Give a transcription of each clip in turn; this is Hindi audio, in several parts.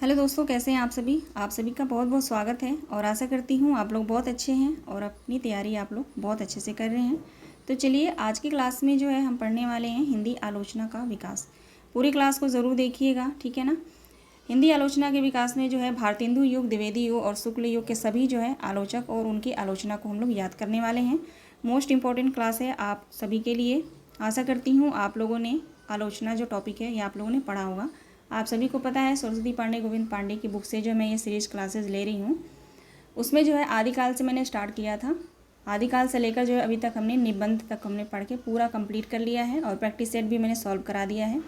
हेलो दोस्तों, कैसे हैं आप सभी का बहुत बहुत स्वागत है और आशा करती हूँ आप लोग बहुत अच्छे हैं और अपनी तैयारी आप लोग बहुत अच्छे से कर रहे हैं। तो चलिए आज की क्लास में जो है हम पढ़ने वाले हैं हिंदी आलोचना का विकास। पूरी क्लास को ज़रूर देखिएगा, ठीक है ना। हिंदी आलोचना के विकास में जो है भारतेंदु युग, द्विवेदी युग और शुक्ल युग के सभी जो है आलोचक और उनकी आलोचना को हम लोग याद करने वाले हैं। मोस्ट इम्पॉर्टेंट क्लास है आप सभी के लिए। आशा करती हूँ आप लोगों ने आलोचना जो टॉपिक है ये आप लोगों ने पढ़ा होगा। आप सभी को पता है सरस्वती पांडे, गोविंद पांडे की बुक से जो मैं ये सीरीज क्लासेस ले रही हूँ, उसमें जो है आदिकाल से मैंने स्टार्ट किया था। आदिकाल से लेकर जो है अभी तक हमने निबंध तक हमने पढ़ के पूरा कंप्लीट कर लिया है और प्रैक्टिस सेट भी मैंने सॉल्व करा दिया है,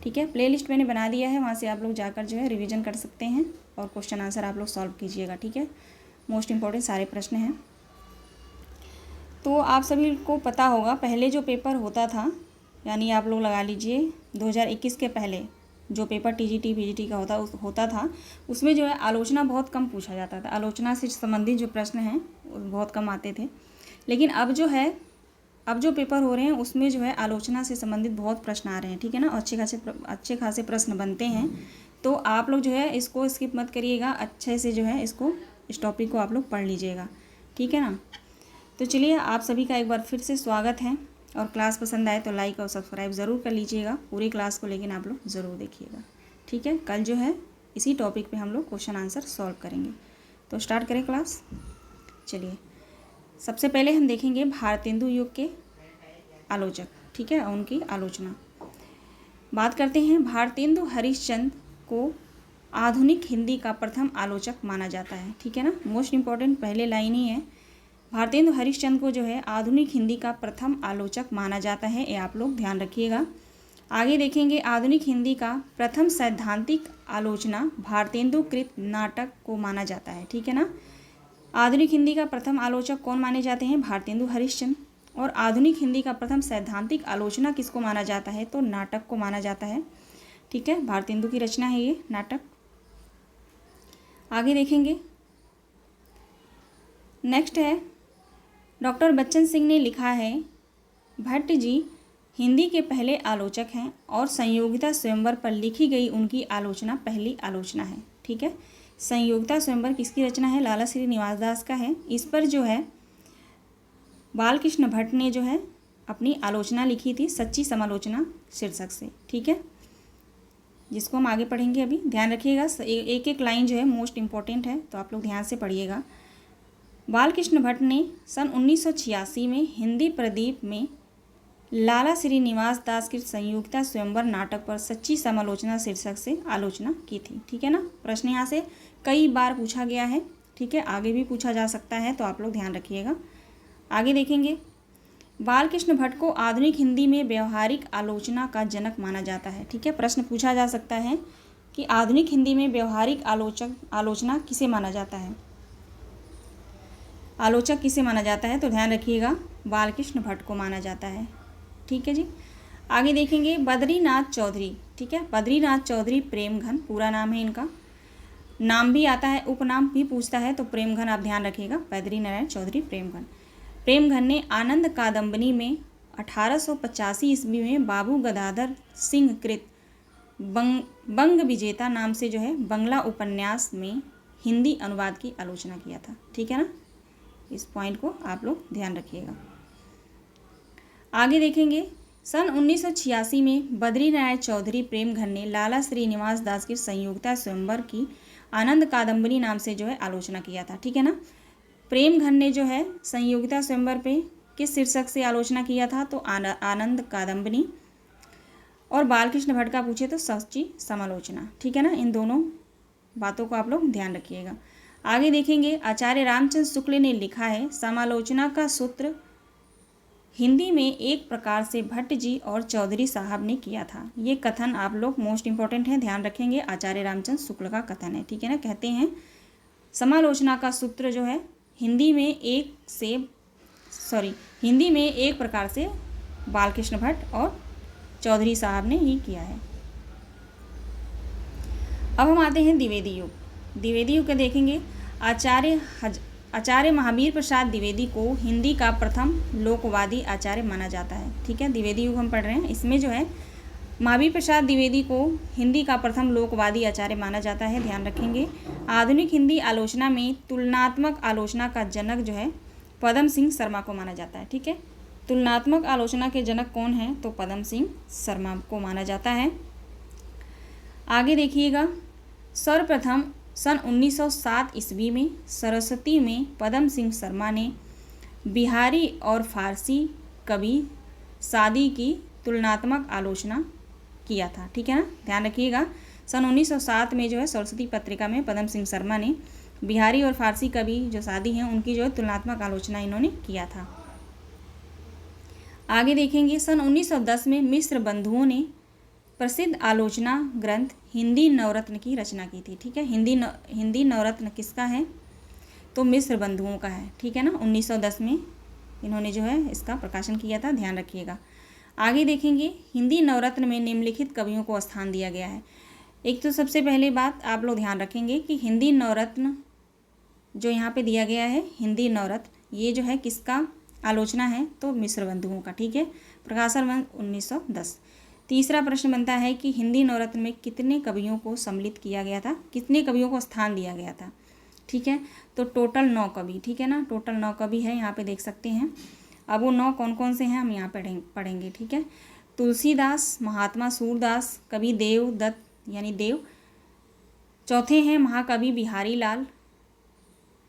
ठीक है। प्लेलिस्ट मैंने बना दिया है, वहाँ से आप लोग जाकर जो है रिवीजन कर सकते हैं और क्वेश्चन आंसर आप लोग सॉल्व कीजिएगा, ठीक है। मोस्ट इम्पॉर्टेंट सारे प्रश्न हैं। तो आप सभी को पता होगा पहले जो पेपर होता था, यानी आप लोग लगा लीजिए 2021 के पहले जो पेपर टीजीटी पीजीटी का होता था, उसमें जो है आलोचना बहुत कम पूछा जाता था। आलोचना से संबंधित जो प्रश्न हैं बहुत कम आते थे। लेकिन अब जो पेपर हो रहे हैं उसमें जो है आलोचना से संबंधित बहुत प्रश्न आ रहे हैं, ठीक है ना। अच्छे खासे प्रश्न बनते हैं। तो आप लोग जो है इसको स्किप मत करिएगा, अच्छे से जो है इस टॉपिक को आप लोग पढ़ लीजिएगा, ठीक है ना। तो चलिए आप सभी का एक बार फिर से स्वागत है और क्लास पसंद आए तो लाइक और सब्सक्राइब ज़रूर कर लीजिएगा। पूरी क्लास को लेकिन आप लोग ज़रूर देखिएगा, ठीक है। कल जो है इसी टॉपिक पे हम लोग क्वेश्चन आंसर सॉल्व करेंगे। तो स्टार्ट करें क्लास। चलिए सबसे पहले हम देखेंगे भारतेंदु युग के आलोचक, ठीक है, उनकी आलोचना। बात करते हैं। भारतेंदु हरिश्चंद्र को आधुनिक हिंदी का प्रथम आलोचक माना जाता है, ठीक है ना। मोस्ट इम्पॉर्टेंट पहले लाइन ही है, भारतेंदु हरिश्चंद्र को जो है आधुनिक हिंदी का प्रथम आलोचक माना जाता है, ये आप लोग ध्यान रखिएगा। आगे देखेंगे आधुनिक हिंदी का प्रथम सैद्धांतिक आलोचना भारतेंदु कृत नाटक को माना जाता है, ठीक है ना। आधुनिक हिंदी का प्रथम आलोचक कौन माने जाते हैं? भारतेंदु हरिश्चंद्र। और आधुनिक हिंदी का प्रथम सैद्धांतिक आलोचना किसको माना जाता है? तो नाटक को माना जाता है, ठीक है। भारतेंदु की रचना है ये नाटक। आगे देखेंगे, नेक्स्ट है डॉक्टर बच्चन सिंह ने लिखा है, भट्ट जी हिंदी के पहले आलोचक हैं और संयोगिता स्वयंवर पर लिखी गई उनकी आलोचना पहली आलोचना है, ठीक है। संयोगिता स्वयंवर किसकी रचना है? लाला श्रीनिवास दास का है। इस पर जो है बालकृष्ण भट्ट ने जो है अपनी आलोचना लिखी थी, सच्ची समालोचना शीर्षक से, ठीक है, जिसको हम आगे पढ़ेंगे। अभी ध्यान रखिएगा, एक एक लाइन जो है मोस्ट इम्पॉर्टेंट है, तो आप लोग ध्यान से पढ़िएगा। बालकृष्ण भट्ट ने सन 1986 में हिंदी प्रदीप में लाला श्रीनिवास दास की संयोगिता स्वयंवर नाटक पर सच्ची समालोचना शीर्षक से आलोचना की थी, ठीक है ना। प्रश्न यहाँ से कई बार पूछा गया है, ठीक है, आगे भी पूछा जा सकता है, तो आप लोग ध्यान रखिएगा। आगे देखेंगे, बालकृष्ण भट्ट को आधुनिक हिंदी में व्यवहारिक आलोचना का जनक माना जाता है, ठीक है। प्रश्न पूछा जा सकता है कि आधुनिक हिंदी में व्यवहारिक आलोचना किसे माना जाता है, आलोचक किसे माना जाता है? तो ध्यान रखिएगा, बालकृष्ण भट्ट को माना जाता है, ठीक है जी। आगे देखेंगे बद्रीनाथ चौधरी, ठीक है। बद्रीनाथ चौधरी प्रेमघन पूरा नाम है इनका, नाम भी आता है, उपनाम भी पूछता है, तो प्रेमघन आप ध्यान रखिएगा, बद्रीनारायण चौधरी प्रेमघन। प्रेमघन ने आनंद कादम्बनी में 1885 ईस्वी में बाबू गदाधर सिंह कृत बंग विजेता नाम से जो है बंगला उपन्यास में हिंदी अनुवाद की आलोचना किया था, ठीक है ना। इस पॉइंट को आप लोग ध्यान रखिएगा। आगे देखेंगे, सन 1986 में बद्रीनारायण चौधरी प्रेमघन ने लाला श्रीनिवास दास की संयोगिता स्वयंवर की आनंद कादम्बनी नाम से जो है आलोचना किया था, ठीक है ना। प्रेमघन ने जो है संयोगिता स्वयंवर पे किस शीर्षक से आलोचना किया था? तो आनंद कादम्बनी। और बालकृष्ण भट्ट का पूछे तो सच्ची समालोचना, ठीक है ना। इन दोनों बातों को आप लोग ध्यान रखिएगा। आगे देखेंगे, आचार्य रामचंद्र शुक्ल ने लिखा है, समालोचना का सूत्र हिंदी में एक प्रकार से भट्ट जी और चौधरी साहब ने किया था। ये कथन आप लोग मोस्ट इम्पॉर्टेंट है, ध्यान रखेंगे, आचार्य रामचंद्र शुक्ल का कथन है, ठीक है ना। कहते हैं समालोचना का सूत्र जो है हिंदी में एक प्रकार से बालकृष्ण भट्ट और चौधरी साहब ने ही किया है। अब हम आते हैं द्विवेदी युग। द्विवेदी युग के देखेंगे, आचार्य महावीर प्रसाद द्विवेदी को हिंदी का प्रथम लोकवादी आचार्य माना जाता है, ठीक है। द्विवेदी युग हम पढ़ रहे हैं, इसमें जो है महावीर प्रसाद द्विवेदी को हिंदी का प्रथम लोकवादी आचार्य माना जाता है, ध्यान रखेंगे। आधुनिक हिंदी आलोचना में तुलनात्मक आलोचना का जनक जो है पदम सिंह शर्मा को माना जाता है। ठीक है, तुलनात्मक आलोचना के जनक कौन है? तो पदम सिंह शर्मा को माना जाता है। आगे देखिएगा, सर्वप्रथम सन 1907 ईस्वी में सरस्वती में पदम सिंह शर्मा ने बिहारी और फारसी कवि सादी की तुलनात्मक आलोचना किया था। ठीक है ना, ध्यान रखिएगा। सन 1907 में जो है सरस्वती पत्रिका में पदम सिंह शर्मा ने बिहारी और फारसी कवि जो सादी हैं उनकी जो है तुलनात्मक आलोचना इन्होंने किया था। आगे देखेंगे, सन 1910 में मिश्र बंधुओं ने प्रसिद्ध आलोचना ग्रंथ हिंदी नवरत्न की रचना की थी। ठीक है, हिंदी नवरत्न किसका है? तो मिश्र बंधुओं का है। ठीक है ना, 1910 में इन्होंने जो है इसका प्रकाशन किया था, ध्यान रखिएगा। आगे देखेंगे, हिंदी नवरत्न में निम्नलिखित कवियों को स्थान दिया गया है। एक तो सबसे पहले बात आप लोग ध्यान रखेंगे कि हिंदी नवरत्न जो यहाँ पे दिया गया है, हिंदी नवरत्न, ये जो है किसका आलोचना है? तो मिश्र बंधुओं का। ठीक है, प्रकाशन वर्ष 1910। तीसरा प्रश्न बनता है कि हिंदी नवरत्न में कितने कवियों को सम्मिलित किया गया था, कितने कवियों को स्थान दिया गया था? ठीक है, तो टोटल 9 कवि। ठीक है ना, टोटल 9 कवि है, यहाँ पे देख सकते हैं। अब वो 9 कौन कौन से हैं हम यहाँ पढ़ेंगे। ठीक है, तुलसीदास, महात्मा सूरदास, कवि देव दत्त यानी देव। चौथे हैं महाकवि बिहारी लाल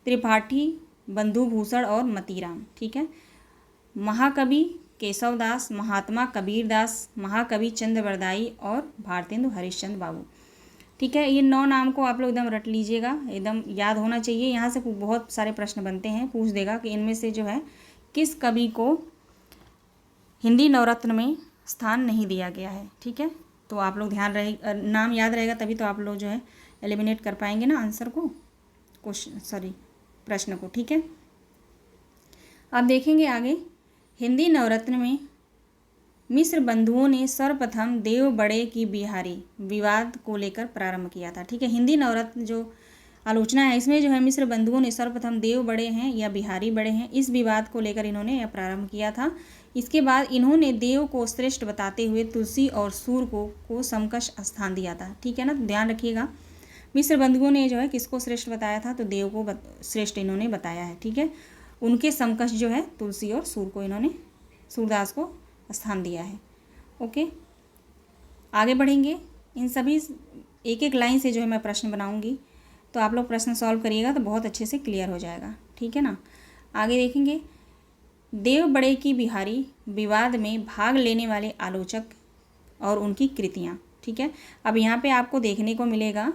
त्रिपाठी, बंधु भूषण और मतीराम। ठीक है, महाकवि केशवदास, महात्मा कबीरदास, महाकवि चंद्रवरदाई और भारतेंदु हरिश्चंद्र बाबू। ठीक है, ये 9 नाम को आप लोग एकदम रट लीजिएगा, एकदम याद होना चाहिए। यहाँ से बहुत सारे प्रश्न बनते हैं, पूछ देगा कि इनमें से जो है किस कवि को हिंदी नवरत्न में स्थान नहीं दिया गया है। ठीक है, तो आप लोग ध्यान रहे, नाम याद रहेगा तभी तो आप लोग जो है एलिमिनेट कर पाएंगे ना आंसर को, प्रश्न को। ठीक है, अब देखेंगे आगे, हिंदी नवरत्न में मिश्र बंधुओं ने सर्वप्रथम देव बड़े की बिहारी विवाद को लेकर प्रारंभ किया था। ठीक है, हिंदी नवरत्न जो आलोचना है इसमें जो है मिश्र बंधुओं ने सर्वप्रथम देव बड़े हैं या बिहारी बड़े हैं, इस विवाद को लेकर इन्होंने यह प्रारंभ किया था। इसके बाद इन्होंने देव को श्रेष्ठ बताते हुए तुलसी और सूर को समकक्ष स्थान दिया था। ठीक है ना, तो ध्यान रखिएगा, मिश्र बंधुओं ने जो है किसको श्रेष्ठ बताया था? तो देव को श्रेष्ठ इन्होंने बताया है। ठीक है, उनके समकक्ष जो है तुलसी और सूर को इन्होंने, सूरदास को स्थान दिया है। ओके, आगे बढ़ेंगे। इन सभी एक एक लाइन से जो है मैं प्रश्न बनाऊंगी, तो आप लोग प्रश्न सॉल्व करिएगा तो बहुत अच्छे से क्लियर हो जाएगा। ठीक है ना, आगे देखेंगे, देव बड़े की बिहारी विवाद में भाग लेने वाले आलोचक और उनकी कृतियाँ। ठीक है, अब यहाँ पे आपको देखने को मिलेगा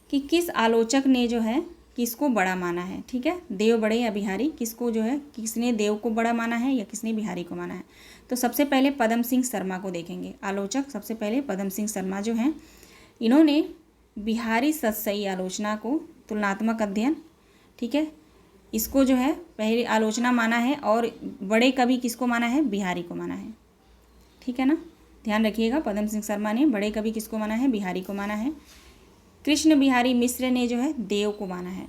कि किस आलोचक ने जो है किसको बड़ा माना है। ठीक है, देव बड़े या बिहारी, किसको जो है किसने देव को बड़ा माना है या किसने बिहारी को माना है? तो सबसे पहले पदम सिंह शर्मा को देखेंगे। आलोचक सबसे पहले पदम सिंह शर्मा जो हैं, इन्होंने बिहारी सतसई आलोचना को तुलनात्मक अध्ययन, ठीक है, इसको जो है पहली आलोचना माना है, और बड़े कवि किसको माना है? बिहारी को माना है। ठीक है ना, ध्यान रखिएगा, पदम सिंह शर्मा ने बड़े कवि किसको माना है? बिहारी को माना है। कृष्ण बिहारी मिश्र ने जो है देव को माना है।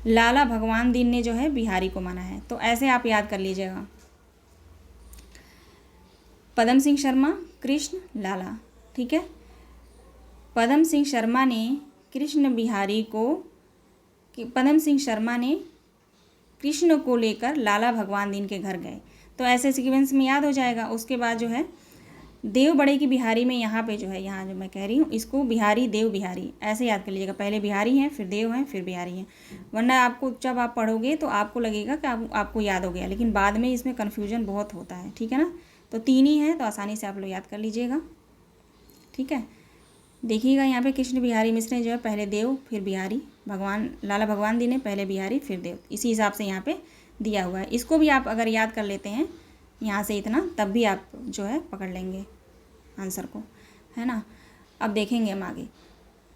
लाला भगवान दीन ने जो है बिहारी को माना है। तो ऐसे आप याद कर लीजिएगा, पदम सिंह शर्मा, कृष्ण, लाला। ठीक है, पदम सिंह शर्मा ने कृष्ण बिहारी को, पदम सिंह शर्मा ने कृष्ण को लेकर लाला भगवान दीन के घर गए। तो ऐसे सीक्वेंस में याद हो जाएगा। उसके बाद जो है देव बड़े की बिहारी में यहाँ पे जो है, यहाँ जो मैं कह रही हूँ इसको बिहारी देव बिहारी ऐसे याद कर लीजिएगा। पहले बिहारी हैं, फिर देव हैं, फिर बिहारी हैं, वरना आपको जब आप पढ़ोगे तो आपको लगेगा कि आपको याद हो गया, लेकिन बाद में इसमें कन्फ्यूजन बहुत होता है। ठीक है ना, तो 3 ही हैं, तो आसानी से आप लोग याद कर लीजिएगा। ठीक है, देखिएगा यहाँ पे कृष्ण बिहारी मिश्र ने जो है पहले देव फिर बिहारी, भगवान लाला भगवान दी ने पहले बिहारी फिर देव, इसी हिसाब से यहाँ पे दिया हुआ है। इसको भी आप अगर याद कर लेते हैं यहाँ से इतना, तब भी आप जो है पकड़ लेंगे आंसर को, है ना। अब देखेंगे हम आगे,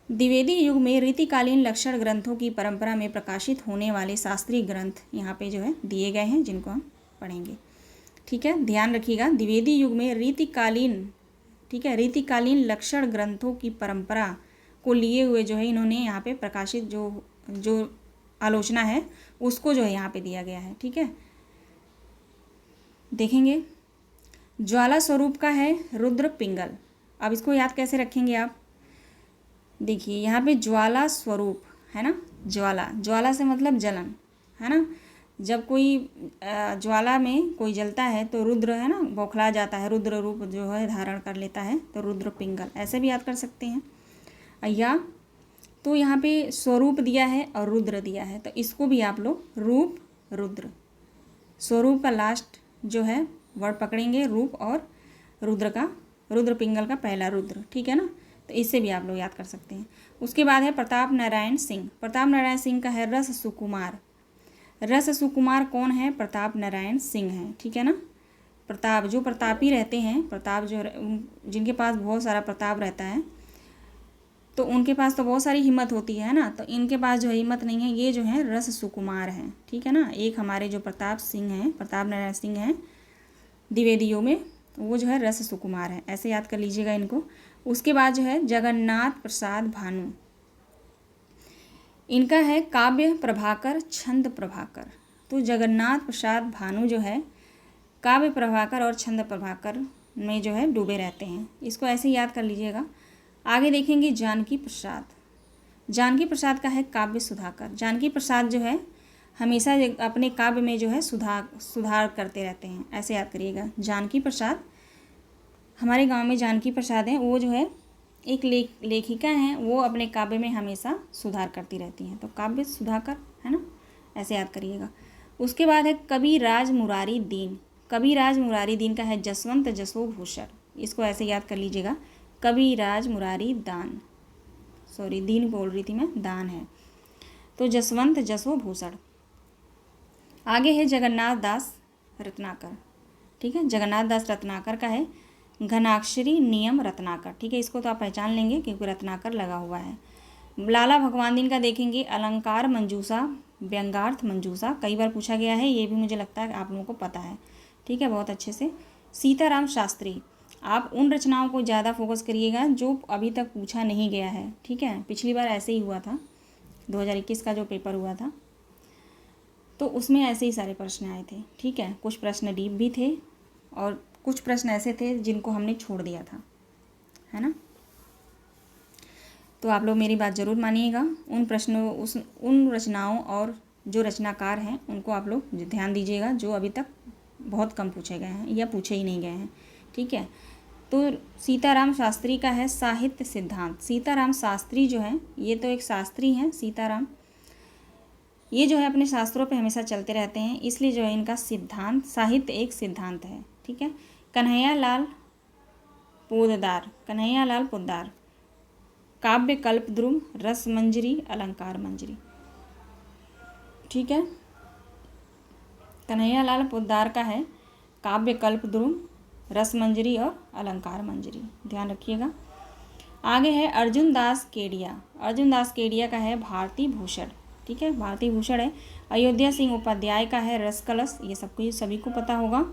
द्विवेदी युग में रीतिकालीन लक्षण ग्रंथों की परंपरा में प्रकाशित होने वाले शास्त्रीय ग्रंथ यहाँ पे जो है दिए गए हैं, जिनको हम पढ़ेंगे। ठीक है, ध्यान रखिएगा, द्विवेदी युग में रीतिकालीन, ठीक है, रीतिकालीन लक्षण ग्रंथों की परंपरा को लिए हुए जो है इन्होंने यहाँ पे प्रकाशित जो आलोचना है उसको जो है यहाँ पे दिया गया है। ठीक है, देखेंगे, ज्वाला स्वरूप का है रुद्र पिंगल। अब इसको याद कैसे रखेंगे आप? देखिए यहाँ पे ज्वाला स्वरूप है ना, ज्वाला, ज्वाला से मतलब जलन है ना। जब कोई ज्वाला में कोई जलता है तो रुद्र है ना, बौखला जाता है, रुद्र रूप जो है धारण कर लेता है, तो रुद्र पिंगल ऐसे भी याद कर सकते हैं। या तो यहाँ पे स्वरूप दिया है और रुद्र दिया है, तो इसको भी आप लोग रूप रुद्र, स्वरूप का लास्ट जो है वर्ड पकड़ेंगे रूप, और रुद्र का, रुद्र पिंगल का पहला रुद्र, ठीक है ना। तो इससे भी आप लोग याद कर सकते हैं। उसके बाद है प्रताप नारायण सिंह। प्रताप नारायण सिंह का है रस सुकुमार। रस सुकुमार कौन है? प्रताप नारायण सिंह है, ठीक है ना। प्रताप, जो प्रतापी रहते हैं, प्रताप जो जिनके पास बहुत सारा प्रताप रहता है, तो उनके पास तो बहुत सारी हिम्मत होती है ना, तो इनके पास जो हिम्मत नहीं है, ये जो है रस सुकुमार हैं, ठीक है ना। एक हमारे जो प्रताप सिंह हैं, प्रताप नारायण सिंह हैं द्विवेदियों में, वो जो है रस सुकुमार है, ऐसे याद कर लीजिएगा इनको। उसके बाद जो है जगन्नाथ प्रसाद भानु। इनका है काव्य प्रभाकर, छंद प्रभाकर। तो जगन्नाथ प्रसाद भानु जो है काव्य प्रभाकर और छंद प्रभाकर में जो है डूबे रहते हैं, इसको ऐसे याद कर लीजिएगा। आगे देखेंगे जानकी प्रसाद। जानकी प्रसाद का है काव्य सुधाकर। जानकी प्रसाद जो है हमेशा अपने काव्य में जो है सुधार करते रहते हैं, ऐसे याद करिएगा। जानकी प्रसाद, हमारे गांव में जानकी प्रसाद हैं, वो जो है एक लेखिका हैं, वो अपने काव्य में हमेशा सुधार करती रहती हैं, तो काव्य सुधाकर है ना, ऐसे याद करिएगा। उसके बाद है कविराज मुरारी दीन। कविराज मुरारी दीन का है जसवंत जसो भूषण, इसको ऐसे याद कर लीजिएगा, कविराज मुरारी दान, सॉरी दीन बोल रही थी मैं, दान है, तो जसवंत जसो भूषण। आगे है जगन्नाथ दास रत्नाकर, ठीक है। जगन्नाथ दास रत्नाकर का है घनाक्षरी नियम रत्नाकर, ठीक है, इसको तो आप पहचान लेंगे क्योंकि रत्नाकर लगा हुआ है। लाला भगवान दीन का देखेंगे अलंकार मंजूषा, व्यंगार्थ मंजूषा, कई बार पूछा गया है, ये भी मुझे लगता है आप लोगों को पता है, ठीक है, बहुत अच्छे से। सीताराम शास्त्री, आप उन रचनाओं को ज़्यादा फोकस करिएगा जो अभी तक पूछा नहीं गया है, ठीक है। पिछली बार ऐसे ही हुआ था, 2021 का जो पेपर हुआ था, तो उसमें ऐसे ही सारे प्रश्न आए थे, ठीक है। कुछ प्रश्न डीप भी थे और कुछ प्रश्न ऐसे थे जिनको हमने छोड़ दिया था, है ना। तो आप लोग मेरी बात ज़रूर मानिएगा, उन प्रश्नों उन रचनाओं और जो रचनाकार हैं उनको आप लोग ध्यान दीजिएगा, जो अभी तक बहुत कम पूछे गए हैं या पूछे ही नहीं गए हैं, ठीक है। तो सीताराम शास्त्री का है साहित्य सिद्धांत। सीताराम शास्त्री जो है ये तो एक शास्त्री हैं, सीताराम, ये जो है अपने शास्त्रों पे हमेशा चलते रहते हैं, इसलिए जो है इनका सिद्धांत, साहित्य एक सिद्धांत है, ठीक है। कन्हैयालाल पोद्दार, कन्हैयालाल पोद्दार, काव्य कल्पद्रुम, रस मंजरी, अलंकार मंजरी, ठीक है। कन्हैयालाल पोद्दार का है काव्य कल्पद्रुम, रस मंजरी और अलंकार मंजरी, ध्यान रखिएगा। आगे है अर्जुन दास केडिया। अर्जुन दास केडिया का है भारती भूषण, ठीक है, भारती भूषण है। अयोध्या सिंह उपाध्याय का है रस कलश, ये सबको सभी को पता होगा।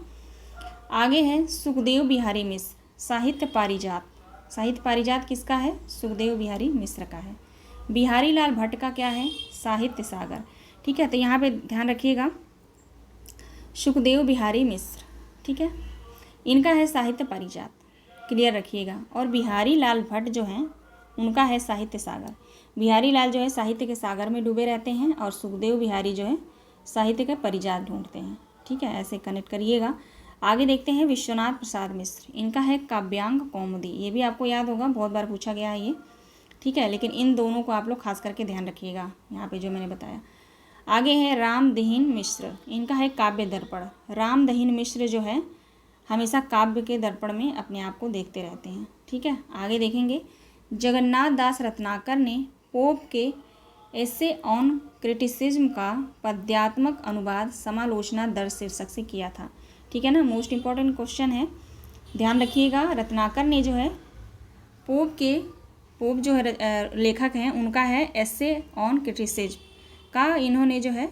आगे है सुखदेव बिहारी मिश्र, साहित्य पारिजात। साहित्य पारिजात किसका है? सुखदेव बिहारी मिश्र का है। बिहारी लाल भट्ट का क्या है? साहित्य सागर, ठीक है। तो यहाँ पे ध्यान रखिएगा, सुखदेव बिहारी मिश्र, ठीक है, इनका है साहित्य पारिजात, क्लियर रखिएगा। और बिहारी लाल भट्ट जो हैं उनका है साहित्य सागर। बिहारी लाल जो है साहित्य के सागर में डूबे रहते हैं और सुखदेव बिहारी जो है साहित्य का पारिजात ढूंढते हैं, ठीक है, ऐसे कनेक्ट करिएगा। आगे देखते हैं विश्वनाथ प्रसाद मिश्र, इनका है काव्यांग कौमुदी, ये भी आपको याद होगा, बहुत बार पूछा गया है ये, ठीक है। लेकिन इन दोनों को आप लोग खास करके ध्यान रखिएगा यहाँ पे जो मैंने बताया। आगे है रामदहीन मिश्र, इनका है काव्य दर्पण। रामदहीन मिश्र जो है हमेशा काव्य के दर्पण में अपने आप को देखते रहते हैं, ठीक है। आगे देखेंगे जगन्नाथ दास रत्नाकर ने पोप के एसे ऑन क्रिटिसिज्म का पद्यात्मक अनुवाद समालोचना दर्श शीर्षक से किया था, ठीक है ना। मोस्ट इम्पॉर्टेंट क्वेश्चन है, ध्यान रखिएगा। रत्नाकर ने जो है पोप जो है लेखक हैं उनका है एसे ऑन क्रिटिसिज्म का, इन्होंने जो है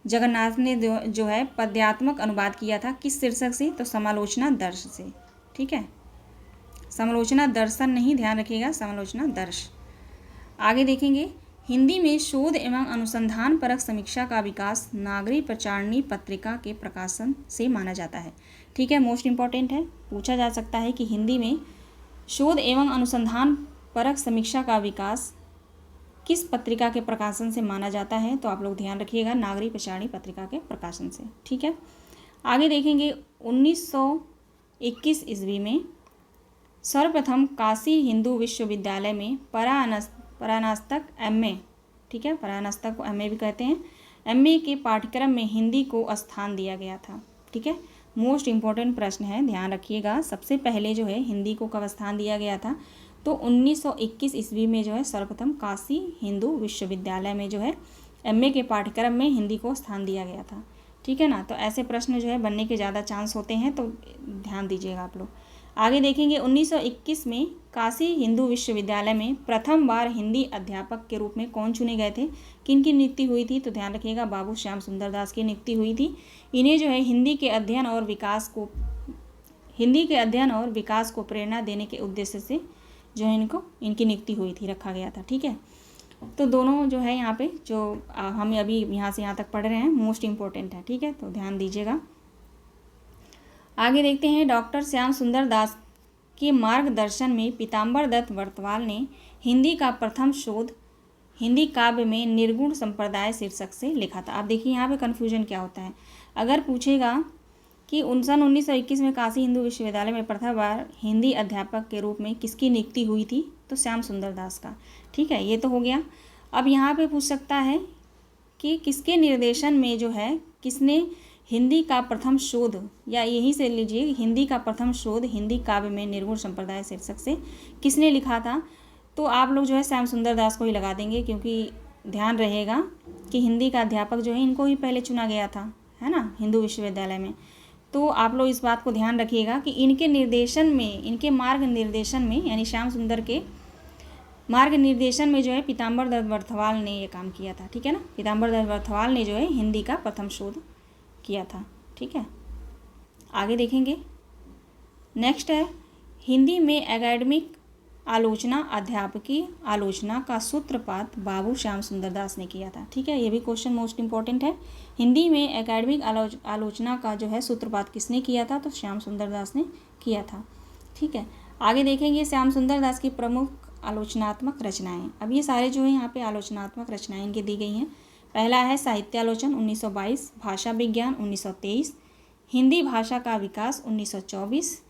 जगन्नाथ ने जो है पद्यात्मक अनुवाद किया था, किस शीर्षक से? तो समालोचना दर्श से, ठीक है, समालोचना दर्शन नहीं, ध्यान रखिएगा, समालोचना दर्श। आगे देखेंगे हिंदी में शोध एवं अनुसंधान परक समीक्षा का विकास नागरी प्रचारणी पत्रिका के प्रकाशन से माना जाता है। ठीक है, मोस्ट इम्पॉर्टेंट है, पूछा जा सकता है कि हिंदी में शोध एवं अनुसंधान परक समीक्षा का विकास किस पत्रिका के प्रकाशन से माना जाता है, तो आप लोग ध्यान रखिएगा नागरी प्रचारणी पत्रिका के प्रकाशन से। ठीक है, आगे देखेंगे 1921 ईस्वी में सर्वप्रथम काशी हिंदू विश्वविद्यालय में परानास्तक एमए, ठीक है, परानास्तक को एमए भी कहते हैं, एमए के पाठ्यक्रम में हिंदी को स्थान दिया गया था। ठीक है, मोस्ट इम्पॉर्टेंट प्रश्न है, ध्यान रखिएगा। सबसे पहले जो है हिंदी को कब स्थान दिया गया था, तो 1921 ईस्वी में जो है सर्वप्रथम काशी हिंदू विश्वविद्यालय में जो है एमए के पाठ्यक्रम में हिंदी को स्थान दिया गया था। ठीक है ना, तो ऐसे प्रश्न जो है बनने के ज़्यादा चांस होते हैं, तो ध्यान दीजिएगा आप लोग। आगे देखेंगे 1921 में काशी हिंदू विश्वविद्यालय में प्रथम बार हिंदी अध्यापक के रूप में कौन चुने गए थे, किन की नियुक्ति हुई थी, तो ध्यान रखिएगा बाबू श्याम सुंदर दास की नियुक्ति हुई थी। इन्हें जो है हिंदी के अध्ययन और विकास को प्रेरणा देने के उद्देश्य से जो है इनकी नियुक्ति हुई थी, रखा गया था। ठीक है, तो दोनों जो है यहाँ पे जो हम अभी यहाँ से यहाँ तक पढ़ रहे हैं मोस्ट इम्पोर्टेंट है। ठीक है, तो ध्यान दीजिएगा। आगे देखते हैं डॉक्टर श्याम सुंदर दास के मार्गदर्शन में पीताम्बर दत्त वर्तवाल ने हिंदी का प्रथम शोध हिंदी काव्य में निर्गुण संप्रदाय शीर्षक से लिखा था। आप देखिए यहाँ पे कन्फ्यूजन क्या होता है, अगर पूछेगा कि 1921 में काशी हिंदू विश्वविद्यालय में प्रथम बार हिंदी अध्यापक के रूप में किसकी नियुक्ति हुई थी, तो श्याम सुंदर दास का। ठीक है, ये तो हो गया। अब यहाँ पे पूछ सकता है कि किसके निर्देशन में जो है किसने हिंदी का प्रथम शोध, या यहीं से लीजिए हिंदी का प्रथम शोध हिंदी काव्य में निर्गुण संप्रदाय शीर्षक से किसने लिखा था, तो आप लोग जो है श्याम सुंदर दास को ही लगा देंगे, क्योंकि ध्यान रहेगा कि हिंदी का अध्यापक जो है इनको ही पहले चुना गया था, है ना, हिंदू विश्वविद्यालय में। तो आप लोग इस बात को ध्यान रखिएगा कि इनके निर्देशन में, इनके मार्ग निर्देशन में, यानी श्याम सुंदर के मार्ग निर्देशन में जो है पीताम्बर दत्त वर्तवाल ने ये काम किया था। ठीक है ना, पीताम्बर दत्त वर्तवाल ने जो है हिंदी का प्रथम शोध किया था। ठीक है, आगे देखेंगे। नेक्स्ट है हिंदी में एकेडमिक आलोचना अध्यापकीय आलोचना का सूत्रपात बाबू श्याम सुंदर दास ने किया था। ठीक है, ये भी क्वेश्चन मोस्ट इम्पॉर्टेंट है। हिंदी में एकेडमिक आलोचना का जो है सूत्रपात किसने किया था, तो श्याम सुंदर दास ने किया था। ठीक है, आगे देखेंगे श्याम सुंदर दास की प्रमुख आलोचनात्मक रचनाएं। अब ये सारे जो है यहाँ पे आलोचनात्मक रचनाएं इनकी दी गई हैं। पहला है साहित्यालोचन 1922, भाषा विज्ञान 1923, हिंदी भाषा का विकास 1924,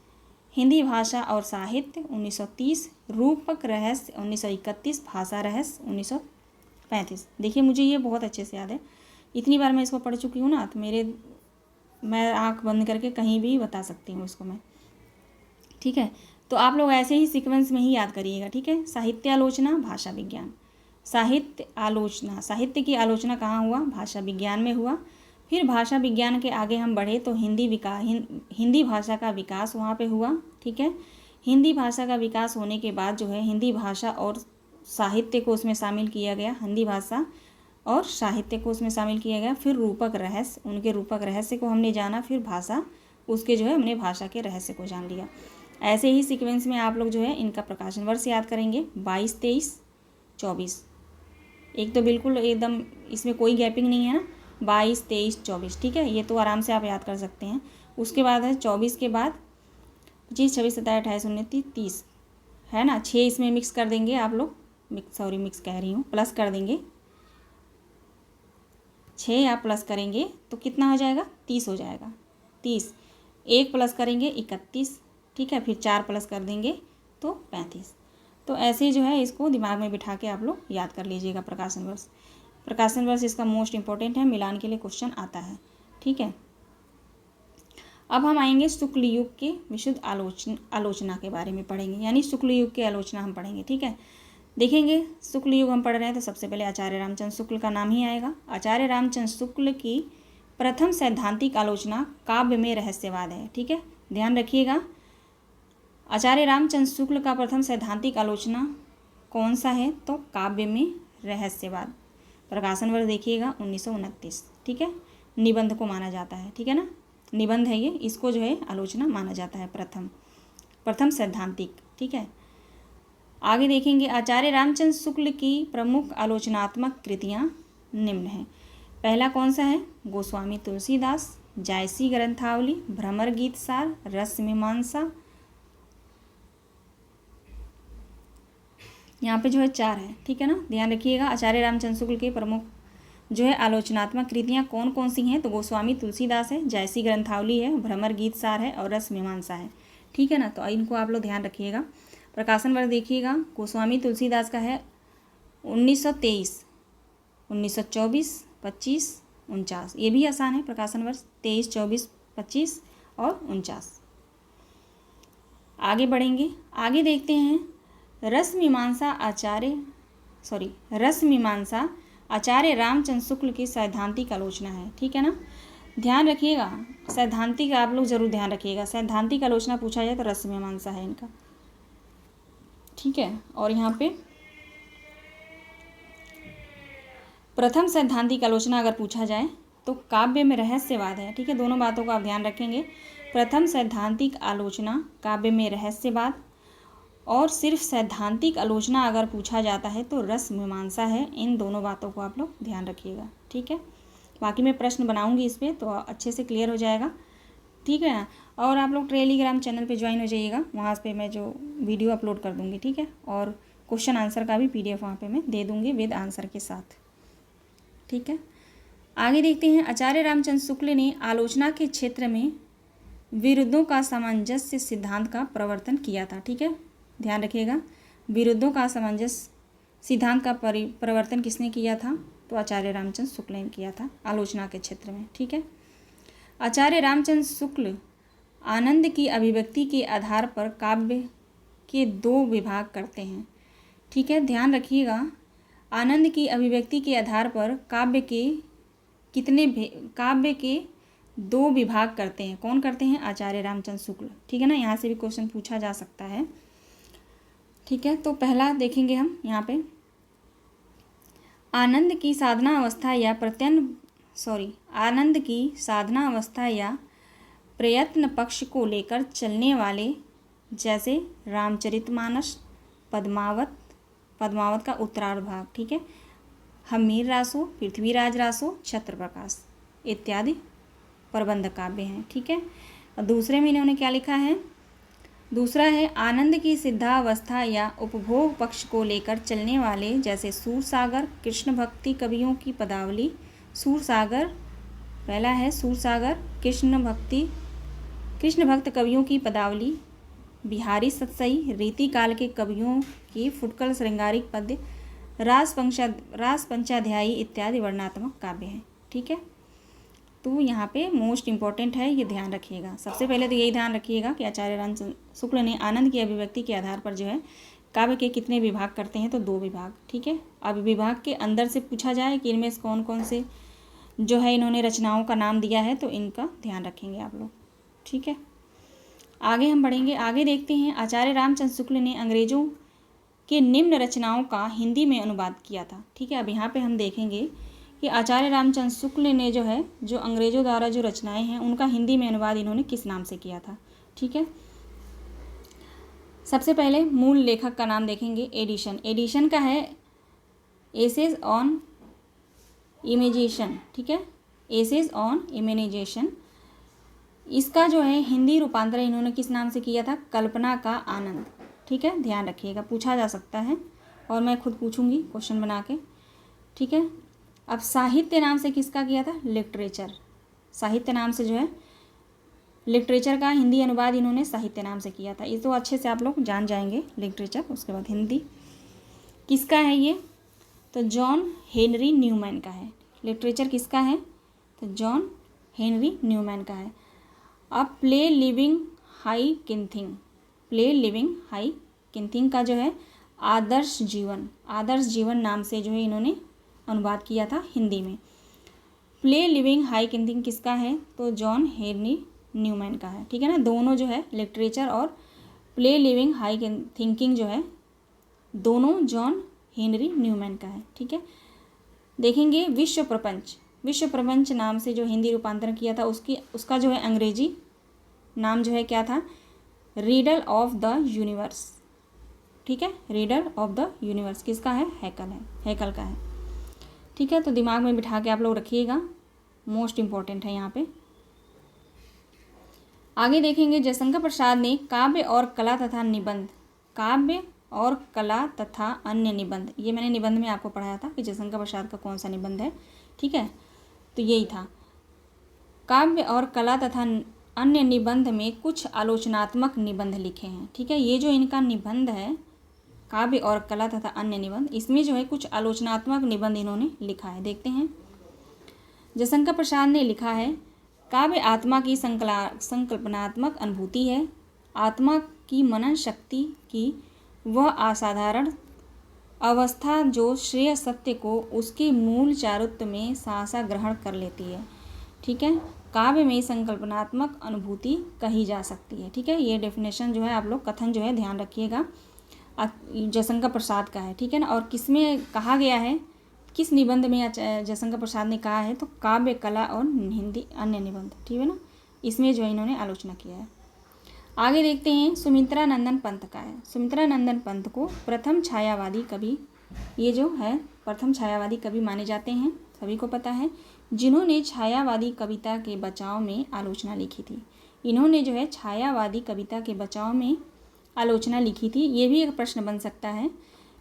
हिंदी भाषा और साहित्य 1930, रूपक रहस्य 1931, भाषा रहस्य 1935। देखिए मुझे ये बहुत अच्छे से याद है, इतनी बार मैं इसको पढ़ चुकी हूँ ना, तो मैं आँख बंद करके कहीं भी बता सकती हूँ इसको मैं। ठीक है, तो आप लोग ऐसे ही सीक्वेंस में ही याद करिएगा। ठीक है, साहित्य आलोचना, भाषा विज्ञान, साहित्य आलोचना, साहित्य की आलोचना कहाँ हुआ, भाषा विज्ञान में हुआ। फिर भाषा विज्ञान के आगे हम बढ़े तो हिंदी भाषा का विकास वहाँ पे हुआ। ठीक है, हिंदी भाषा का विकास होने के बाद जो है हिंदी भाषा और साहित्य को उसमें शामिल किया गया, हिंदी भाषा और साहित्य को उसमें शामिल किया गया। फिर रूपक रहस्य, उनके रूपक रहस्य को हमने जाना, फिर भाषा, उसके जो है हमने भाषा के रहस्य को जान लिया। ऐसे ही सीक्वेंस में आप लोग जो है इनका प्रकाशन वर्ष याद करेंगे, 22, 23, 24। एक तो बिल्कुल एकदम इसमें कोई गैपिंग नहीं है ना, 22, 23, 24। ठीक है, ये तो आराम से आप याद कर सकते हैं। उसके बाद है 24 के बाद 25, 26, 27, 28, 29, 30, है ना, 6 इसमें मिक्स कर देंगे आप लोग, मिक्स कह रही हूँ, प्लस कर देंगे। 6 आप प्लस करेंगे तो कितना हो जाएगा, 30 हो जाएगा, 30। 1 प्लस करेंगे 31। ठीक है, फिर 4 प्लस कर देंगे तो 35। तो ऐसे जो है इसको दिमाग में बिठा के आप लोग याद कर लीजिएगा प्रकाशन वर्ष। प्रकाशन वर्ष इसका मोस्ट इम्पोर्टेंट है, मिलान के लिए क्वेश्चन आता है। ठीक है, अब हम आएंगे शुक्ल युग के विशुद्ध आलोचना के बारे में पढ़ेंगे, यानी शुक्ल युग की आलोचना हम पढ़ेंगे। ठीक है, देखेंगे शुक्ल युग हम पढ़ रहे हैं तो सबसे पहले आचार्य रामचंद्र शुक्ल का नाम ही आएगा। आचार्य रामचंद्र शुक्ल की प्रथम सैद्धांतिक आलोचना काव्य में रहस्यवाद है। ठीक है, ध्यान रखिएगा, आचार्य रामचंद्र शुक्ल का प्रथम सैद्धांतिक आलोचना कौन सा है, तो काव्य में रहस्यवाद। प्रकाशन वर्ष देखिएगा 1929। ठीक है, निबंध को माना जाता है। ठीक है ना, निबंध है ये, इसको जो है आलोचना माना जाता है प्रथम सैद्धांतिक। ठीक है, आगे देखेंगे आचार्य रामचंद्र शुक्ल की प्रमुख आलोचनात्मक कृतियाँ निम्न हैं। पहला कौन सा है? गोस्वामी तुलसीदास, जायसी ग्रंथावली, भ्रमर गीत सार, रस मीमांसा। यहाँ पे जो है 4 है, ठीक है ना, ध्यान रखिएगा। आचार्य रामचंद्र शुक्ल के प्रमुख जो है आलोचनात्मक कृतियाँ कौन कौन सी हैं? तो गोस्वामी तुलसीदास है, जायसी ग्रंथावली है, भ्रमर गीत सार है और रस मीमांसा है, ठीक है ना। तो इनको आप लोग ध्यान रखिएगा। प्रकाशन वर्ष देखिएगा, गोस्वामी तुलसीदास का है 1923, 1924, 25, 49। ये भी आसान है, प्रकाशन वर्ष 23, 24, 25 और 49। आगे बढ़ेंगे, आगे देखते हैं रस मीमांसा आचार्य रामचंद्र शुक्ल की सैद्धांतिक आलोचना है, ठीक है ना। ध्यान रखिएगा, सैद्धांतिक आप लोग जरूर ध्यान रखिएगा। सैद्धांतिक आलोचना पूछा जाए तो रस मीमांसा है इनका, ठीक है। और यहाँ पे प्रथम सैद्धांतिक आलोचना अगर पूछा जाए तो काव्य में रहस्यवाद है, ठीक है। दोनों बातों को आप ध्यान रखेंगे। प्रथम सैद्धांतिक आलोचना काव्य में रहस्यवाद, और सिर्फ सैद्धांतिक आलोचना अगर पूछा जाता है तो रस मीमांसा है। इन दोनों बातों को आप लोग ध्यान रखिएगा, ठीक है। बाकी मैं प्रश्न बनाऊंगी इस पर, तो अच्छे से क्लियर हो जाएगा, ठीक है ना। और आप लोग टेलीग्राम चैनल पे ज्वाइन हो जाइएगा, वहाँ पे मैं जो वीडियो अपलोड कर दूँगी, ठीक है। और क्वेश्चन आंसर का भी PDF वहाँ पे मैं दे दूँगी विद आंसर के साथ, ठीक है। आगे देखते हैं, आचार्य रामचंद्र शुक्ल ने आलोचना के क्षेत्र में विरुद्धों का सामंजस्य सिद्धांत का प्रवर्तन किया था, ठीक है। ध्यान रखिएगा, विरुद्धों का सामंजस्य सिद्धांत का प्रवर्तन किसने किया था? तो आचार्य रामचंद्र शुक्ल ने किया था आलोचना के क्षेत्र में, ठीक है। आचार्य रामचंद्र शुक्ल आनंद की अभिव्यक्ति के आधार पर काव्य के 2 विभाग करते हैं, ठीक है। ध्यान रखिएगा, आनंद की अभिव्यक्ति के आधार पर काव्य के 2 विभाग करते हैं। कौन करते हैं? आचार्य रामचंद्र शुक्ल, ठीक है ना। यहाँ से भी क्वेश्चन पूछा जा सकता है, ठीक है। तो पहला देखेंगे हम यहाँ पे, आनंद की साधना अवस्था या प्रयत्न पक्ष को लेकर चलने वाले, जैसे रामचरितमानस, पद्मावत का उत्तरार्ध भाग, ठीक है, हमीर रासो, पृथ्वीराज रासो, छत्रप्रकाश इत्यादि प्रबंध काव्य हैं, ठीक है। और दूसरे में इन्होंने क्या लिखा है? दूसरा है आनंद की सिद्धावस्था या उपभोग पक्ष को लेकर चलने वाले, जैसे सूरसागर, कृष्ण भक्ति कवियों की पदावली। सूरसागर पहला है, सूरसागर कृष्ण भक्त कवियों की पदावली, बिहारी सतसई, रीति काल के कवियों की फुटकल श्रृंगारिक पद्य, रास पंचाध्यायी इत्यादि वर्णनात्मक काव्य हैं, ठीक है। तो यहाँ पे मोस्ट इम्पॉर्टेंट है, ये ध्यान रखिएगा। सबसे पहले तो यही ध्यान रखिएगा कि आचार्य रामचंद्र शुक्ल ने आनंद की अभिव्यक्ति के आधार पर जो है काव्य के कितने विभाग करते हैं? तो 2 विभाग, ठीक है। अब विभाग के अंदर से पूछा जाए कि इनमें कौन कौन से जो है इन्होंने रचनाओं का नाम दिया है, तो इनका ध्यान रखेंगे आप लोग, ठीक है। आगे हम बढ़ेंगे, आगे देखते हैं, आचार्य रामचंद्र शुक्ल ने अंग्रेजों के निम्न रचनाओं का हिंदी में अनुवाद किया था, ठीक है। अब यहाँ पे हम देखेंगे कि आचार्य रामचंद्र शुक्ल ने जो अंग्रेजों द्वारा जो रचनाएं हैं उनका हिंदी में अनुवाद इन्होंने किस नाम से किया था, ठीक है। सबसे पहले मूल लेखक का नाम देखेंगे। एडिशन का है एसेज ऑन इमेजिनेशन, ठीक है, एसेज ऑन इमेजिनेशन। इसका जो है हिंदी रूपांतरण इन्होंने किस नाम से किया था? कल्पना का आनंद, ठीक है। ध्यान रखिएगा, पूछा जा सकता है और मैं खुद पूछूंगी क्वेश्चन बना के, ठीक है। अब साहित्य नाम से किसका किया था? लिटरेचर। साहित्य नाम से जो है लिटरेचर का हिंदी अनुवाद इन्होंने साहित्य नाम से किया था। ये तो अच्छे से आप लोग जान जाएंगे लिटरेचर। उसके बाद हिंदी किसका है ये? तो जॉन हेनरी न्यूमैन का है। लिटरेचर किसका है? तो जॉन हेनरी न्यूमैन का है। अब प्ले लिविंग हाई किंथिंग का जो है आदर्श जीवन नाम से जो है इन्होंने अनुवाद किया था हिंदी में। प्ले लिविंग हाई किंथिंग किसका है? तो जॉन हेनरी न्यूमैन का है, ठीक है ना। दोनों जो है लिटरेचर और प्ले लिविंग हाई थिंकिंग जो है दोनों जॉन हेनरी न्यूमैन का है, ठीक है। देखेंगे विश्व प्रपंच नाम से जो हिंदी रूपांतरण किया था उसका जो है अंग्रेजी नाम जो है क्या था? रिडल ऑफ द यूनिवर्स, ठीक है, रीडर ऑफ द यूनिवर्स किसका है? हैकल का है। ठीक है, तो दिमाग में बिठा के आप लोग रखिएगा, मोस्ट इम्पॉर्टेंट है यहाँ पे। आगे देखेंगे, जयशंकर प्रसाद ने काव्य और कला तथा निबंध, काव्य और कला तथा अन्य निबंध, ये मैंने निबंध में आपको पढ़ाया था कि जयशंकर प्रसाद का कौन सा निबंध है। ठीक है, तो यही था, काव्य और कला तथा अन्य निबंध में कुछ आलोचनात्मक निबंध लिखे हैं। ठीक है, ये जो इनका निबंध है काव्य और कला तथा अन्य निबंध, इसमें जो है कुछ आलोचनात्मक निबंध इन्होंने लिखा है। देखते हैं, जयशंकर प्रसाद ने लिखा है, काव्य आत्मा की संकल्पनात्मक अनुभूति है, आत्मा की मनन शक्ति की वह असाधारण अवस्था जो श्रेय सत्य को उसके मूल चारुत्व में सहसा ग्रहण कर लेती है। ठीक है, काव्य में संकल्पनात्मक अनुभूति कही जा सकती है। ठीक है, ये डेफिनेशन जो है आप लोग, कथन जो है ध्यान रखिएगा, जयशंकर प्रसाद का है। ठीक है ना, और किसमें कहा गया है, किस निबंध में जयशंकर प्रसाद ने कहा है, तो काव्य कला और हिंदी अन्य निबंध। ठीक है ना, इसमें जो इन्होंने आलोचना किया है। आगे देखते हैं, सुमित्रा नंदन पंत का है। सुमित्रा नंदन पंत को प्रथम छायावादी कवि, ये जो है प्रथम छायावादी कवि माने जाते हैं, सभी को पता है, जिन्होंने छायावादी कविता के बचाव में आलोचना लिखी थी। इन्होंने जो है छायावादी कविता के बचाव में आलोचना लिखी थी। ये भी एक प्रश्न बन सकता है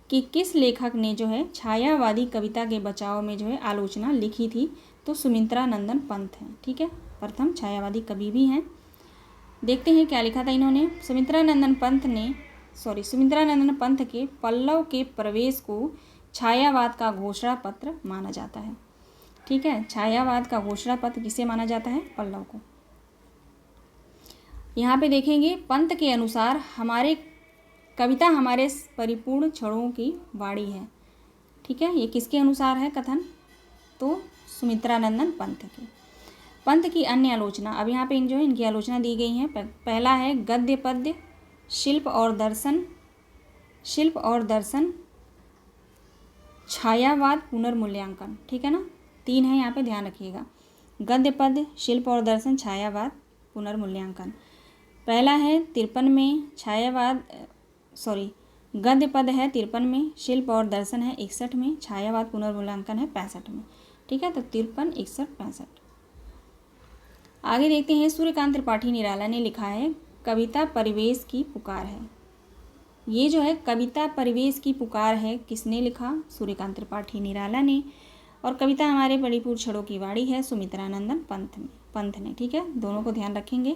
कि किस लेखक ने जो है छायावादी कविता के बचाव में जो है आलोचना लिखी थी, तो सुमित्रा नंदन पंत हैं। ठीक है, प्रथम छायावादी कवि भी हैं। देखते हैं क्या लिखा था इन्होंने। सुमित्रा नंदन पंत के पल्लव के प्रवेश को छायावाद का घोषणा पत्र माना जाता है। ठीक है, छायावाद का घोषणा पत्र किसे माना जाता है? पल्लव को। यहाँ पे देखेंगे, पंत के अनुसार कविता हमारे परिपूर्ण क्षणों की वाणी है। ठीक है, ये किसके अनुसार है कथन? तो सुमित्रा नंदन पंत के। पंत की अन्य आलोचना, अब यहाँ पे जो है इनकी आलोचना दी गई है। पहला है गद्य पद्य, शिल्प और दर्शन, छायावाद, पुनर्मूल्यांकन। ठीक है ना, 3 है यहाँ पे, ध्यान रखिएगा, गद्य पद्य, शिल्प और दर्शन, छायावाद, पुनर्मूल्यांकन। पहला है 53 में, गद्य पद है 53 में, शिल्प और दर्शन है 61 में, छायावाद पुनर्मूल्यांकन है 65 में। ठीक है, तो 53, 61, 65। आगे देखते हैं, सूर्यकांत त्रिपाठी निराला ने लिखा है, कविता परिवेश की पुकार है। ये जो है कविता परिवेश की पुकार है, किसने लिखा? सूर्यकांत त्रिपाठी निराला ने। और कविता हमारे परिपूर्ण क्षणों की वाणी है, सुमित्रा नंदन पंत ने। ठीक है, दोनों को ध्यान रखेंगे।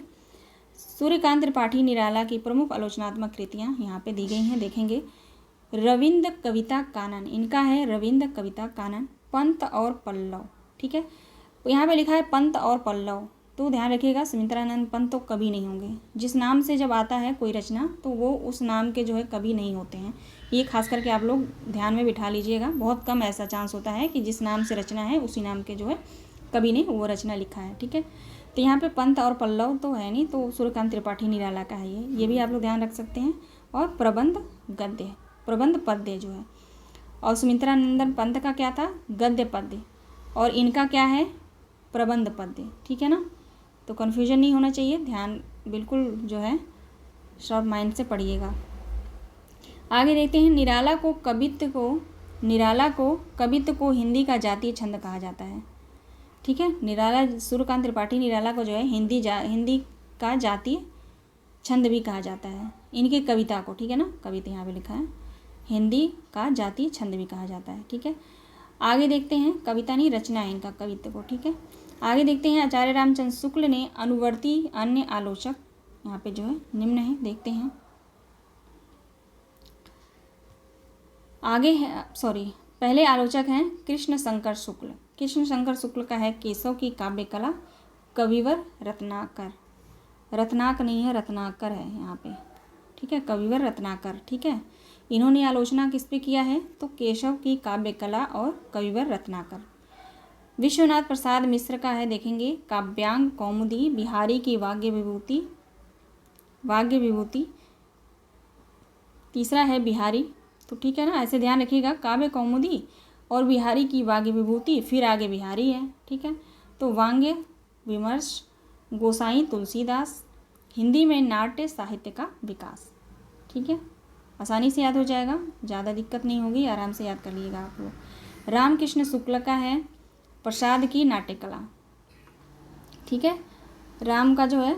सूर्यकांत त्रिपाठी निराला की प्रमुख आलोचनात्मक कृतियाँ यहाँ पे दी गई हैं, देखेंगे। रविंद्र कविता कानन, इनका है रविंद्र कविता कानन, पंत और पल्लव। ठीक है, यहाँ पे लिखा है पंत और पल्लव, तो ध्यान रखिएगा, सुमित्रानंद पंत तो कवि नहीं होंगे। जिस नाम से जब आता है कोई रचना, तो वो उस नाम के जो है कवि नहीं होते हैं। ये खास करके आप लोग ध्यान में बिठा लीजिएगा। बहुत कम ऐसा चांस होता है कि जिस नाम से रचना है उसी नाम के जो है कवि ने वो रचना लिखा है। ठीक है, तो यहाँ पे पंत और पल्लव तो है नहीं, तो सूर्यकांत त्रिपाठी निराला का है ये भी आप लोग ध्यान रख सकते हैं। और प्रबंध पद्य जो है, और सुमित्रा नंदन पंत का क्या था? गद्य पद्य, और इनका क्या है? प्रबंध पद्य। ठीक है ना, तो कन्फ्यूजन नहीं होना चाहिए, ध्यान बिल्कुल जो है शॉर्ट माइंड से पढ़िएगा। आगे देखते हैं, निराला को कवित्व को हिंदी का जातीय छंद कहा जाता है। ठीक है, निराला, सूर्यकांत त्रिपाठी निराला को जो है हिंदी का जातीय छंद भी कहा जाता है इनकी कविता को। ठीक है ना, कविता यहाँ पे लिखा है, हिंदी का जातीय छंद भी कहा जाता है। ठीक है, आगे देखते हैं, कविता नहीं रचना है इनका, कवित्व को। ठीक है, आगे देखते हैं, आचार्य रामचंद्र शुक्ल ने अनुवर्ती अन्य आलोचक, यहाँ पे जो है निम्न है, देखते हैं। पहले आलोचक हैं कृष्ण शंकर शुक्ल। कृष्ण शंकर शुक्ल का है केशव की काव्य कला, कविवर रत्नाकर, रत्नाक नहीं है, रत्नाकर है यहाँ पे। ठीक है, कविवर रत्नाकर। ठीक है, इन्होंने आलोचना किस पे किया है? तो केशव की काव्य कला और कविवर रत्नाकर। विश्वनाथ प्रसाद मिश्र का है, देखेंगे, काव्यांग कौमुदी, बिहारी की वाग्य विभूति। तीसरा है बिहारी, तो ठीक है ना, ऐसे ध्यान रखिएगा, काव्य कौमुदी और बिहारी की वाग्य विभूति, फिर आगे बिहारी है। ठीक है, तो वांग्य विमर्श, गोसाई तुलसीदास, हिंदी में नाट्य साहित्य का विकास। ठीक है, आसानी से याद हो जाएगा, ज़्यादा दिक्कत नहीं होगी, आराम से याद कर लीजिएगा आप लोग। रामकृष्ण शुक्ल का है प्रसाद की नाट्यकला। ठीक है, राम का जो है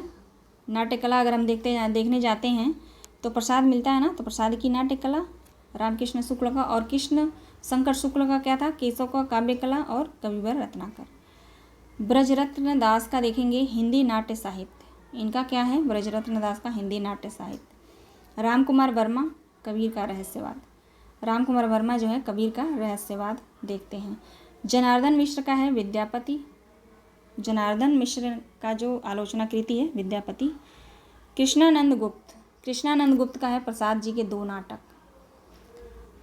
नाट्यकला अगर हम देखने जाते हैं तो प्रसाद मिलता है ना, तो प्रसाद की नाट्यकला रामकृष्ण शुक्ल का। और कृष्ण शंकर शुक्ल का क्या था, केशव का काव्य कला और कविवर रत्नाकर। ब्रजरत्न दास का देखेंगे हिंदी नाट्य साहित्य, इनका क्या है, ब्रजरत्न दास का हिंदी नाट्य साहित्य। राम कुमार वर्मा कबीर का रहस्यवाद, राम कुमार वर्मा जो है कबीर का रहस्यवाद देखते हैं। जनार्दन मिश्र का है विद्यापति, जनार्दन मिश्र का जो आलोचना कृति है विद्यापति। कृष्णानंद गुप्त, कृष्णानंद गुप्त का है प्रसाद जी के दो नाटक।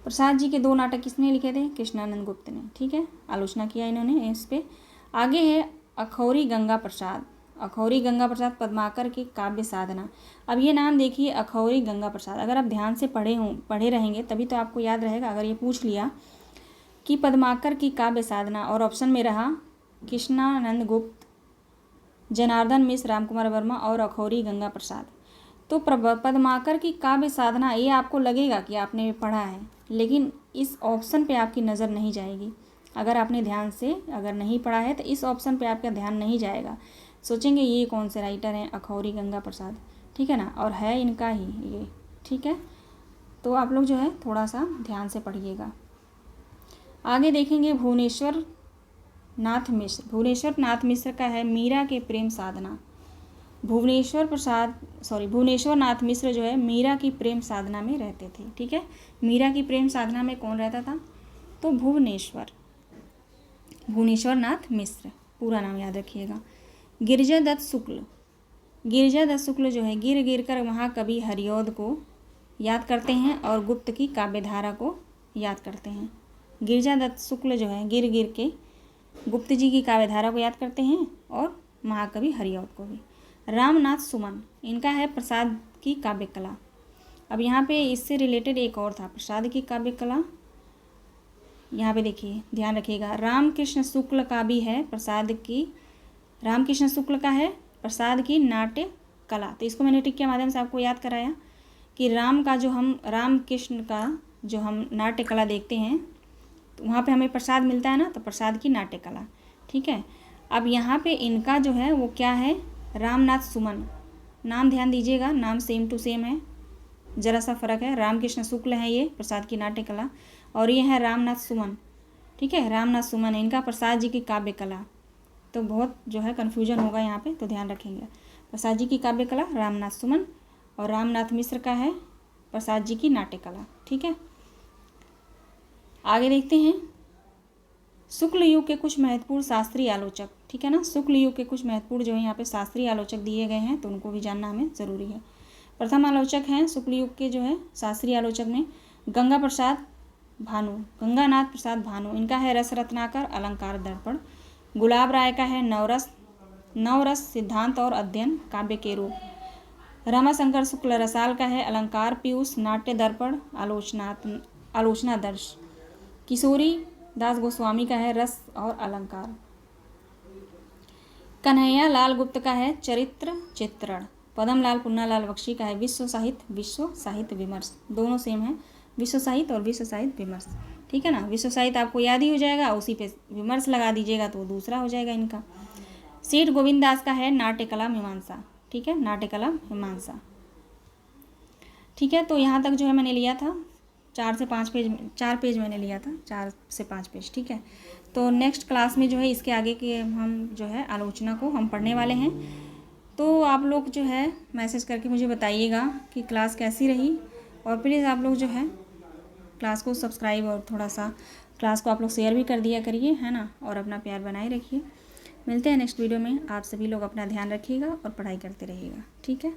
प्रसाद जी के दो नाटक किसने लिखे थे, कृष्णानंद गुप्त ने। ठीक है, आलोचना किया इन्होंने इस पे। आगे है अखौरी गंगा प्रसाद, अखौरी गंगा प्रसाद पद्माकर की काव्य साधना। अब ये नाम देखिए अखौरी गंगा प्रसाद, अगर आप ध्यान से पढ़े रहेंगे तभी तो आपको याद रहेगा। अगर ये पूछ लिया कि पद्माकर की काव्य साधना और ऑप्शन में रहा कृष्णानंद गुप्त, जनार्दन मिश्र, रामकुमार वर्मा और अखौरी गंगा प्रसाद, तो पद्माकर की काव्य साधना ये आपको लगेगा कि आपने पढ़ा है, लेकिन इस ऑप्शन पे आपकी नज़र नहीं जाएगी। अगर आपने ध्यान से अगर नहीं पढ़ा है तो इस ऑप्शन पे आपका ध्यान नहीं जाएगा, सोचेंगे ये कौन से राइटर हैं, अखौरी गंगा प्रसाद। ठीक है ना, और है इनका ही ये। ठीक है, तो आप लोग जो है थोड़ा सा ध्यान से पढ़िएगा। आगे देखेंगे भुवनेश्वर नाथ मिश्र, भुवनेश्वर नाथ मिश्र का है मीरा के प्रेम साधना। भुवनेश्वर नाथ मिश्र जो है मीरा की प्रेम साधना में रहते थे। ठीक है, मीरा की प्रेम साधना में कौन रहता था, तो भुवनेश्वर नाथ मिश्र, पूरा नाम याद रखिएगा। गिरिजादत्त शुक्ल, गिरिजादत्त शुक्ल जो है गिर गिर कर महाकवि हरिऔध को याद करते हैं और गुप्त की काव्यधारा को याद करते हैं। गिरिजादत्त शुक्ल जो है गिर गिर के गुप्त जी की काव्यधारा को याद करते हैं और महाकवि हरिऔध को भी। रामनाथ सुमन, इनका है प्रसाद की काव्य कला। अब यहाँ पे इससे रिलेटेड एक और था, प्रसाद की काव्य कला। यहाँ पे देखिए ध्यान रखिएगा, रामकृष्ण शुक्ल का भी है प्रसाद की, रामकृष्ण शुक्ल का है प्रसाद की नाट्य कला। तो इसको मैंने टिक के माध्यम से आपको याद कराया कि रामकृष्ण का जो हम नाट्य कला देखते हैं तो वहाँ पे हमें प्रसाद मिलता है ना, तो प्रसाद की नाट्य कला। ठीक है, अब यहाँ पे इनका जो है वो क्या है, रामनाथ सुमन। नाम ध्यान दीजिएगा, नाम सेम टू सेम है, ज़रा सा फ़र्क है। रामकृष्ण शुक्ल है ये प्रसाद की नाट्य कला, और ये है रामनाथ सुमन। ठीक है, रामनाथ सुमन है इनका प्रसाद जी की काव्य कला। तो बहुत जो है कन्फ्यूजन होगा यहाँ पे, तो ध्यान रखेंगे। प्रसाद जी की काव्य कला रामनाथ सुमन, और रामनाथ मिश्र का है प्रसाद जी की नाट्य कला। ठीक है, आगे देखते हैं शुक्ल युग के कुछ महत्वपूर्ण शास्त्रीय आलोचक। ठीक है ना, शुक्ल युग के कुछ महत्वपूर्ण जो है यहाँ पे शास्त्रीय आलोचक दिए गए हैं, तो उनको भी जानना हमें ज़रूरी है। प्रथम आलोचक हैं शुक्ल युग के जो है शास्त्रीय आलोचक में गंगानाथ प्रसाद भानु, इनका है रस रत्नाकर अलंकार दर्पण। गुलाब राय का है नवरस सिद्धांत और अध्ययन काव्य के रूप। रमाशंकर शुक्ल रसाल का है अलंकार पीयूष नाट्य दर्पण आलोचना दर्श। किशोरी दास गोस्वामी का है रस और अलंकार। कन्हैया लाल गुप्त का है चरित्र चित्रण। पदम लाल पुन्नालाल बख्शी का है विश्व साहित्य विमर्श। दोनों सेम है, विश्व साहित्य और विश्व साहित्य विमर्श। ठीक है ना, विश्व साहित्य आपको याद ही हो जाएगा, उसी पे विमर्श लगा दीजिएगा तो दूसरा हो जाएगा इनका। सेठ गोविंद दास का है नाट्यकला मीमांसा। ठीक है, नाट्यकला मीमांसा। ठीक है, तो यहाँ तक जो है मैंने लिया था 4 पेज मैंने लिया था, 4 से 5 पेज। ठीक है, तो नेक्स्ट क्लास में जो है इसके आगे के हम जो है आलोचना को हम पढ़ने वाले हैं। तो आप लोग जो है मैसेज करके मुझे बताइएगा कि क्लास कैसी रही, और प्लीज़ आप लोग जो है क्लास को सब्सक्राइब और थोड़ा सा क्लास को आप लोग शेयर भी कर दिया करिए, है ना, और अपना प्यार बनाए रखिए। मिलते हैं नेक्स्ट वीडियो में। आप सभी लोग अपना ध्यान रखिएगा और पढ़ाई करते रहिएगा। ठीक है।